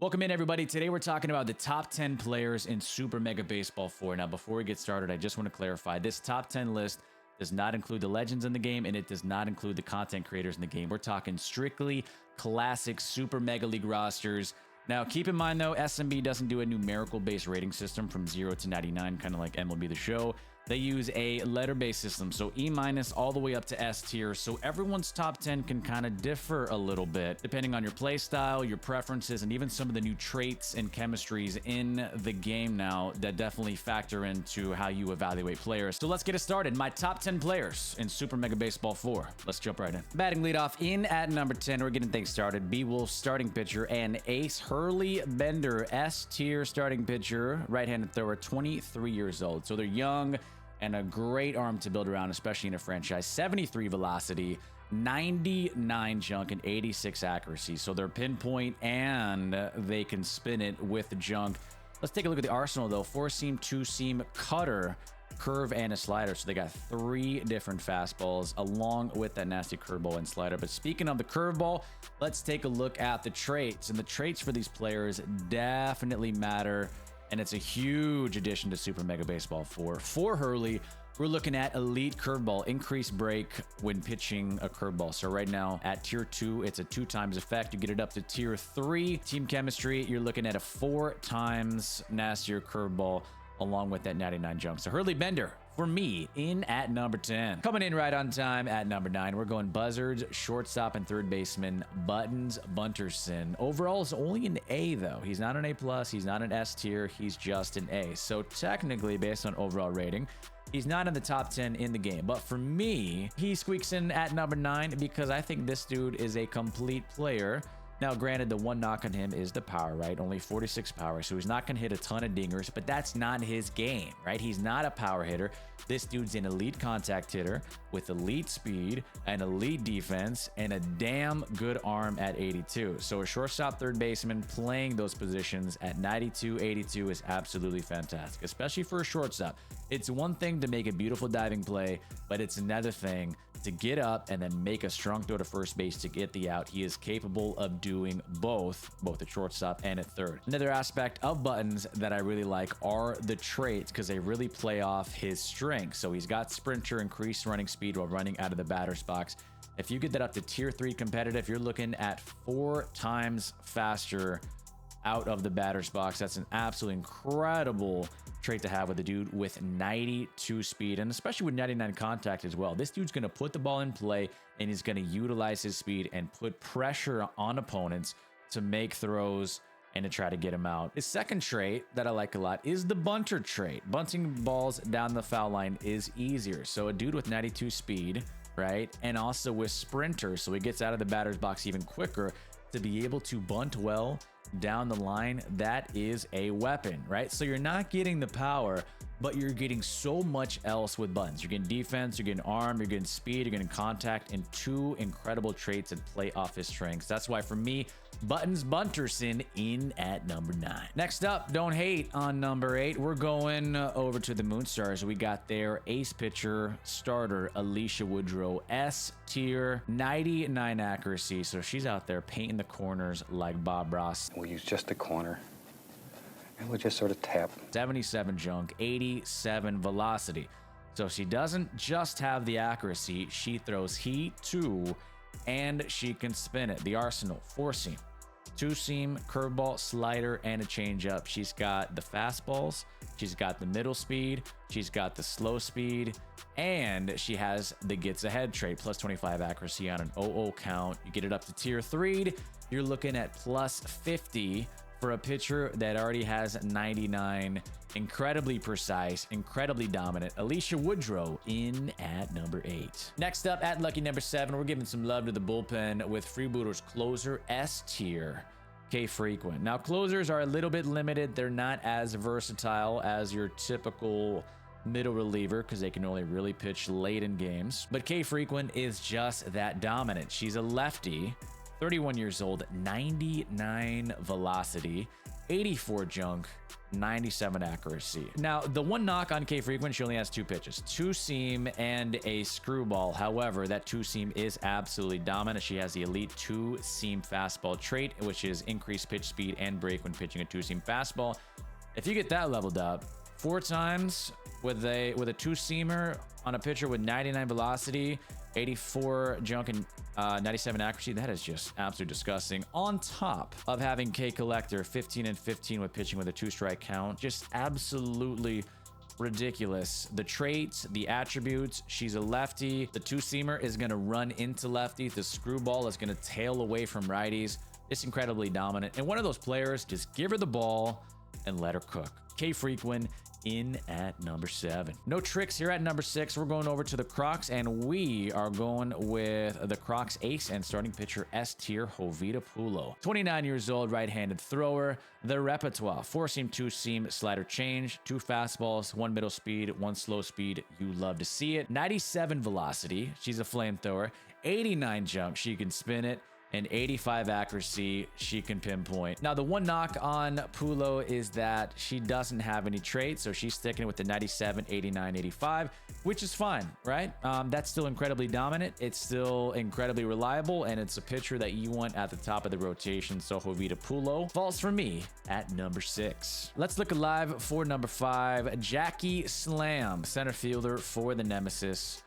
Welcome in, everybody. Today we're talking about the top 10 players in Super Mega Baseball 4. Now, before we get started, I just want to clarify this top 10 list does not include the legends in the game, and it does not include the content creators in the game. We're talking strictly classic Super Mega League rosters. Now, keep in mind, though, SMB doesn't do a numerical-based rating system from 0 to 99, kind of like MLB The Show. They use a letter-based system, so E- all the way up to S tier, so everyone's top 10 can kind of differ a little bit, depending on your play style, your preferences, and even some of the new traits and chemistries in the game now that definitely factor into how you evaluate players. So let's get it started. My top 10 players in Super Mega Baseball 4. Let's jump right in. Batting leadoff in at number 10, we're getting things started. B-Wolf starting pitcher and Ace Hurley Bender, S tier starting pitcher, right-handed thrower, 23 years old. So they're young and a great arm to build around, especially in a franchise. 73 velocity, 99 junk, and 86 accuracy. So they're pinpoint and they can spin it with the junk. Let's take a look at the arsenal, though. 4-seam, 2-seam, cutter, curve, and a slider. So they got 3 different fastballs along with that nasty curveball and slider. But speaking of the curveball, let's take a look at the traits. And the traits for these players definitely matter. And it's a huge addition to Super Mega Baseball 4. For Hurley, we're looking at elite curveball, increased break when pitching a curveball. So right now at tier 2, it's a 2 times effect. You get it up to tier 3. Team chemistry, you're looking at a 4 times nastier curveball along with that 99 jump. So Hurley Bender, for me, in at number 10. Coming in right on time at number 9, we're going Buzzards, shortstop, and third baseman, Buttons Bunterson. Overall, it's only an A, though. He's not an A+, he's not an S tier, he's just an A. So technically, based on overall rating, he's not in the top 10 in the game. But for me, he squeaks in at number 9 because I think this dude is a complete player. Now, granted, the one knock on him is the power, right? Only 46 power, so he's not going to hit a ton of dingers, but that's not his game, right? He's not a power hitter. This dude's an elite contact hitter with elite speed, an elite defense, and a damn good arm at 82. So a shortstop, third baseman playing those positions at 92, 82 is absolutely fantastic, especially for a shortstop. It's one thing to make a beautiful diving play, but it's another thing to get up and then make a strong throw to first base to get the out. He is capable of doing both at shortstop and at third. Another aspect of Buttons that I really like are the traits because they really play off his strengths. So he's got sprinter, increased running speed while running out of the batter's box. If you get that up to tier 3 competitive, you're looking at 4 times faster out of the batter's box. That's an absolutely incredible trait to have with a dude with 92 speed, and especially with 99 contact as well. This dude's going to put the ball in play, and he's going to utilize his speed and put pressure on opponents to make throws and to try to get him out. His second trait that I like a lot is the bunter trait. Bunting balls down the foul line is easier. So a dude with 92 speed, right, and also with sprinter, so he gets out of the batter's box even quicker, to be able to bunt well down the line, that is a weapon, right? So you're not getting the power, but you're getting so much else with Buttons. You're getting defense, you're getting arm, you're getting speed, you're getting contact, and 2 incredible traits that play off his strengths. That's why for me, Buttons Bunterson in at number 9. Next up, don't hate on number 8. We're going over to the Moonstars. We got their ace pitcher starter, Alicia Woodrow, S tier, 99 accuracy. So she's out there painting the corners like Bob Ross. We'll use just a corner, and we'll just sort of tap. 77 junk, 87 velocity. So she doesn't just have the accuracy, she throws heat too, and she can spin it. The arsenal, 4-seam, 2-seam, curveball, slider, and a changeup. She's got the fastballs, she's got the middle speed, she's got the slow speed, and she has the gets ahead trait, plus 25 accuracy on an 0-0 count. You get it up to tier 3, you're looking at plus 50 for a pitcher that already has 99. Incredibly precise, incredibly dominant. Alicia Woodrow in at number 8. Next up at lucky number 7, we're giving some love to the bullpen with Freebooter's closer, S tier, K Frequent. Now, closers are a little bit limited. They're not as versatile as your typical middle reliever because they can only really pitch late in games. But K Frequent is just that dominant. She's a lefty, 31 years old, 99 velocity, 84 junk, 97 accuracy. Now, the one knock on K Frequent, she only has 2 pitches, 2 seam and a screwball. However, that 2 seam is absolutely dominant. She has the elite 2 seam fastball trait, which is increased pitch speed and break when pitching a 2 seam fastball. If you get that leveled up 4 times with a 2-seamer on a pitcher with 99 velocity, 84 junk, and 97 accuracy, that is just absolutely disgusting. On top of having K Collector 15 and 15 with pitching with a 2-strike count, just absolutely ridiculous. The traits, the attributes, she's a lefty. The 2-seamer is going to run into lefties. The screwball is going to tail away from righties. It's incredibly dominant. And one of those players, just give her the ball and let her cook. K Frequent in at number 7. No tricks here at number 6. We're going over to the Crocs, and we are going with the Crocs ace and starting pitcher S tier Jovita Pulo. 29 years old, right-handed thrower. The repertoire: 4-seam, 2-seam, slider change, 2 fastballs, 1 middle speed, 1 slow speed. You love to see it. 97 velocity. She's a flamethrower. 89 jump. She can spin it. And 85 accuracy, she can pinpoint. Now, the one knock on Pulo is that she doesn't have any traits, so she's sticking with the 97, 89, 85, which is fine, right? That's still incredibly dominant. It's still incredibly reliable, and it's a pitcher that you want at the top of the rotation. So Jovita Pulo falls for me at number 6. Let's look alive for number 5. Jackie Slam, center fielder for the Nemesis,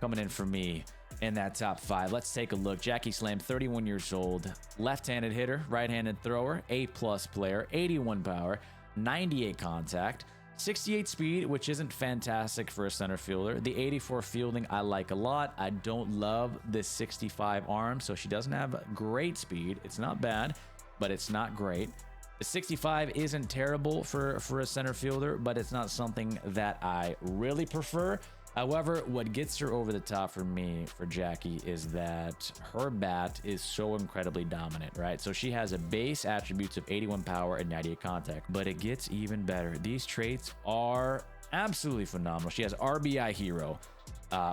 coming in for me in that top 5. Let's take a look. Jackie Slam, 31 years old, left-handed hitter, right-handed thrower, A+ player, 81 power, 98 contact, 68 speed, which isn't fantastic for a center fielder. The 84 fielding I like a lot. I don't love the 65 arm, so she doesn't have great speed. It's not bad, but it's not great. The 65 isn't terrible for a center fielder, but it's not something that I really prefer. However, what gets her over the top for me, for Jackie, is that her bat is so incredibly dominant, right? So she has a base attributes of 81 power and 98 contact, but it gets even better. These traits are absolutely phenomenal. She has RBI Hero,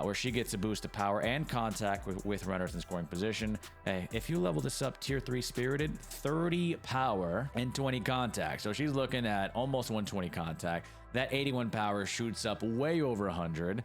where she gets a boost of power and contact with runners in scoring position. Hey, if you level this up, tier 3 spirited, 30 power and 20 contact. So she's looking at almost 120 contact. That 81 power shoots up way over 100.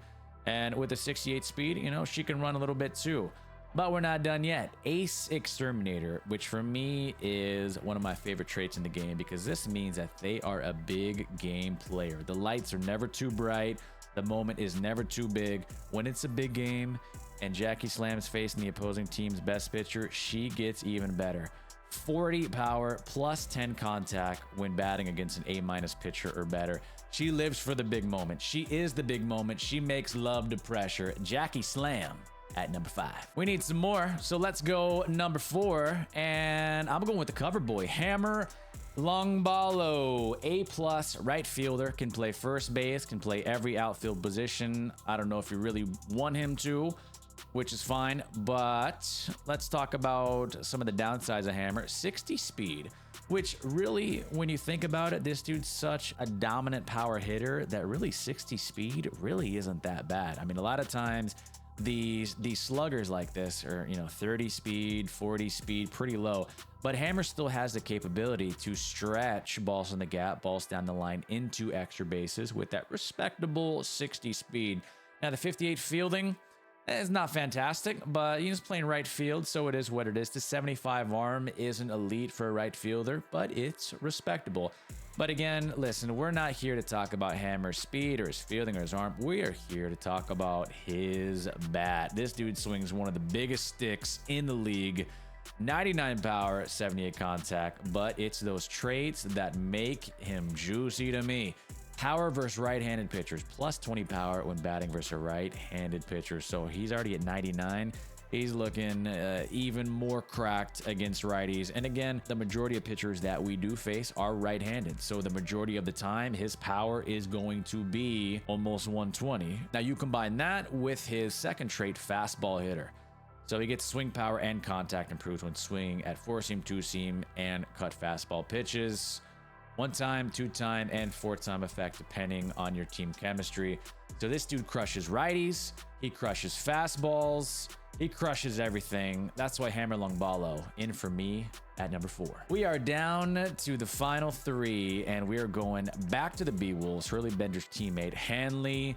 And with a 68 speed, you know, she can run a little bit too. But we're not done yet. Ace Exterminator, which for me is one of my favorite traits in the game, because this means that they are a big game player. The lights are never too bright. The moment is never too big. When it's a big game and Jackie Slam is facing the opposing team's best pitcher, she gets even better. 40 power plus 10 contact when batting against an A- pitcher or better. She lives for the big moment. She is the big moment. She makes love to pressure. Jackie Slam at number 5. We need some more, so let's go number 4, and I'm going with the cover boy, Hammer Longbalo, A+ right fielder, can play first base, can play every outfield position. I don't know if you really want him to, which is fine, but let's talk about some of the downsides of Hammer. 60 speed, which really, when you think about it, this dude's such a dominant power hitter that really 60 speed really isn't that bad. I mean, a lot of times these sluggers like this are, you know, 30 speed, 40 speed, pretty low, but Hammer still has the capability to stretch balls in the gap, balls down the line into extra bases with that respectable 60 speed. Now the 58 fielding, it's not fantastic, but he's playing right field, so it is what it is. The 75 arm isn't elite for a right fielder, but it's respectable. But again, listen, we're not here to talk about Hammer's speed or his fielding or his arm. We are here to talk about his bat. This dude swings one of the biggest sticks in the league. 99 power, 78 contact, but it's those traits that make him juicy to me. Power versus right-handed pitchers, plus 20 power when batting versus a right-handed pitcher. So he's already at 99. He's looking even more cracked against righties. And again, the majority of pitchers that we do face are right-handed. So the majority of the time, his power is going to be almost 120. Now you combine that with his second trait, fastball hitter. So he gets swing power and contact improved when swinging at 4-seam, 2-seam, and cut fastball pitches. 1-time, 2-time, and 4-time effect depending on your team chemistry. So this dude crushes righties, he crushes fastballs, He crushes everything. That's why Hammer Longbalo in for me at number 4. We are down to the final 3, and we are going back to the B-Wolves. Hurley Bender's teammate, Hanley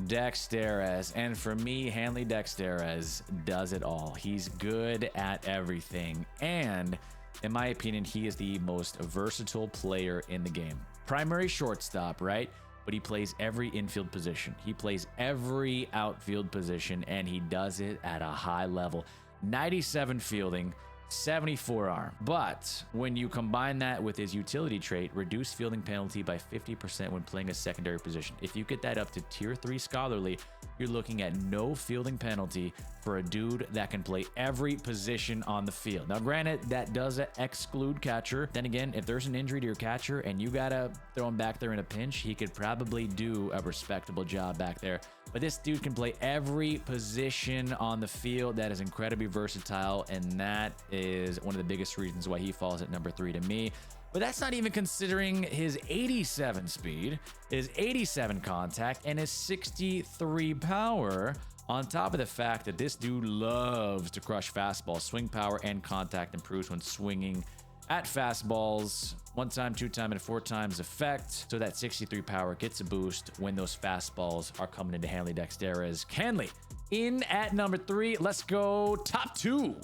Dexterez. And for me, Hanley Dexterez does it all. He's good at everything. And in my opinion, he is the most versatile player in the game. Primary shortstop, right? But he plays every infield position. He plays every outfield position, and he does it at a high level. 97 fielding, 74 arm. But when you combine that with his utility trait, reduced fielding penalty by 50% when playing a secondary position. If you get that up to tier 3 scholarly, you're looking at no fielding penalty for a dude that can play every position on the field. Now, granted, that does exclude catcher. Then again, if there's an injury to your catcher and you gotta throw him back there in a pinch, he could probably do a respectable job back there. But this dude can play every position on the field. That is incredibly versatile, and that is one of the biggest reasons why he falls at number 3 to me. But that's not even considering his 87 speed, his 87 contact, and his 63 power, on top of the fact that this dude loves to crush fastballs. Swing power and contact improves when swinging at fastballs. 1 time, 2 time, and 4 times effect. So that 63 power gets a boost when those fastballs are coming into Hanley Dexterez. Hanley in at number 3. Let's go top 2.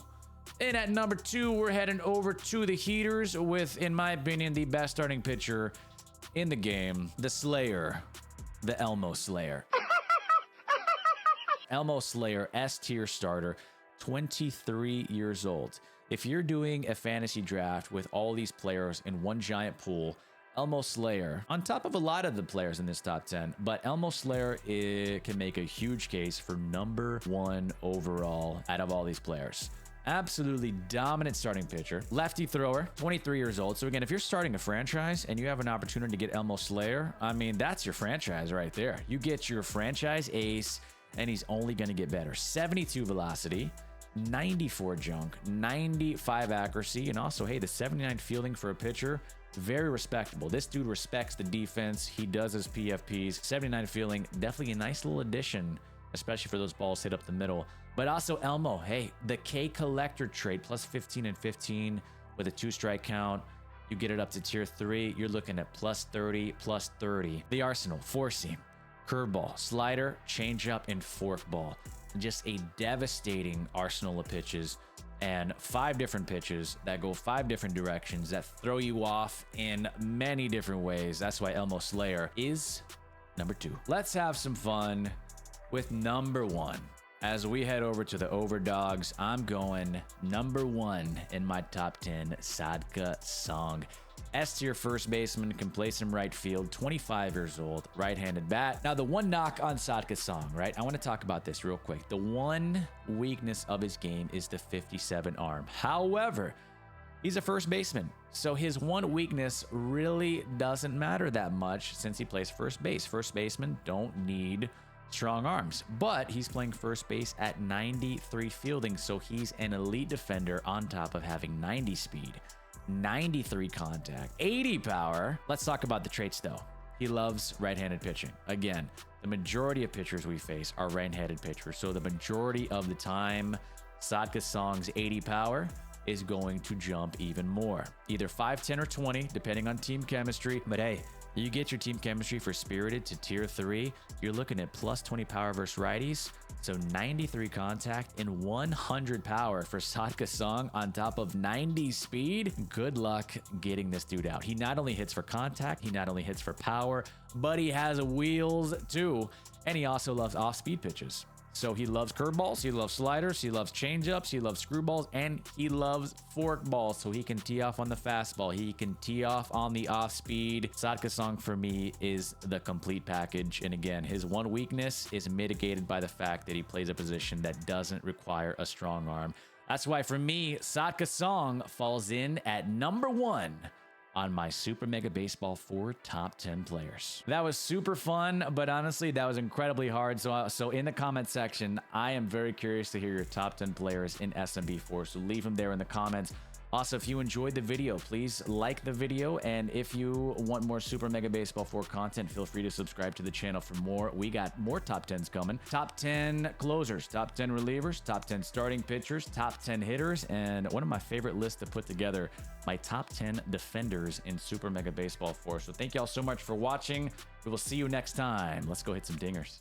And at number 2, we're heading over to the heaters with, in my opinion, the best starting pitcher in the game, the Slayer, the Elmo Slayer. Elmo Slayer, S-tier starter, 23 years old. If you're doing a fantasy draft with all these players in one giant pool, Elmo Slayer, on top of a lot of the players in this top 10, but Elmo Slayer can make a huge case for number 1 overall out of all these players. Absolutely dominant starting pitcher, lefty thrower, 23 years old. So again, if you're starting a franchise and you have an opportunity to get Elmo Slayer, I mean, that's your franchise right there. You get your franchise ace, and he's only going to get better. 72 velocity, 94 junk, 95 accuracy, and also, hey, the 79 fielding for a pitcher, very respectable. This dude respects the defense. He does his PFPs. 79 fielding, definitely a nice little addition, especially for those balls hit up the middle. But also Elmo, hey, the K collector trait, plus 15 and 15 with a 2-strike count. You get it up to tier 3, you're looking at plus 30, plus 30. The arsenal, 4-seam, curveball, slider, changeup, and forkball. Just a devastating arsenal of pitches, and 5 different pitches that go 5 different directions that throw you off in many different ways. That's why Elmo Slayer is number 2. Let's have some fun with number 1. As we head over to the overdogs, I'm going number 1 in my top 10, Sadka Song. S-tier first baseman, can play some right field, 25 years old, right-handed bat. Now, the one knock on Sadka Song, right? I want to talk about this real quick. The one weakness of his game is the 57 arm. However, he's a first baseman, so his one weakness really doesn't matter that much since he plays first base. First basemen don't need strong arms, but he's playing first base at 93 fielding, so he's an elite defender on top of having 90 speed, 93 contact, 80 power. Let's talk about the traits though. He loves right-handed pitching. Again, the majority of pitchers we face are right-handed pitchers, so the majority of the time, Sadka Song's 80 power is going to jump even more, either 5, 10, or 20, depending on team chemistry. But hey, you get your team chemistry for Spirited to tier 3, you're looking at plus 20 power versus righties, so 93 contact and 100 power for Sadka Song on top of 90 speed. Good luck getting this dude out. He not only hits for contact, he not only hits for power, but he has wheels too, and he also loves off-speed pitches. So he loves curveballs, he loves sliders, he loves changeups, he loves screwballs, and he loves forkballs. So he can tee off on the fastball, he can tee off on the off speed. Sadka Song for me is the complete package. And again, his one weakness is mitigated by the fact that he plays a position that doesn't require a strong arm. That's why for me, Sadka Song falls in at number 1 on my Super Mega Baseball 4 top 10 players. That was super fun, but honestly, that was incredibly hard. So in the comment section, I am very curious to hear your top 10 players in SMB4. So leave them there in the comments. Also, if you enjoyed the video, please like the video. And if you want more Super Mega Baseball 4 content, feel free to subscribe to the channel for more. We got more top 10s coming. Top 10 closers, top 10 relievers, top 10 starting pitchers, top 10 hitters, and one of my favorite lists to put together, my top 10 defenders in Super Mega Baseball 4. So thank y'all so much for watching. We will see you next time. Let's go hit some dingers.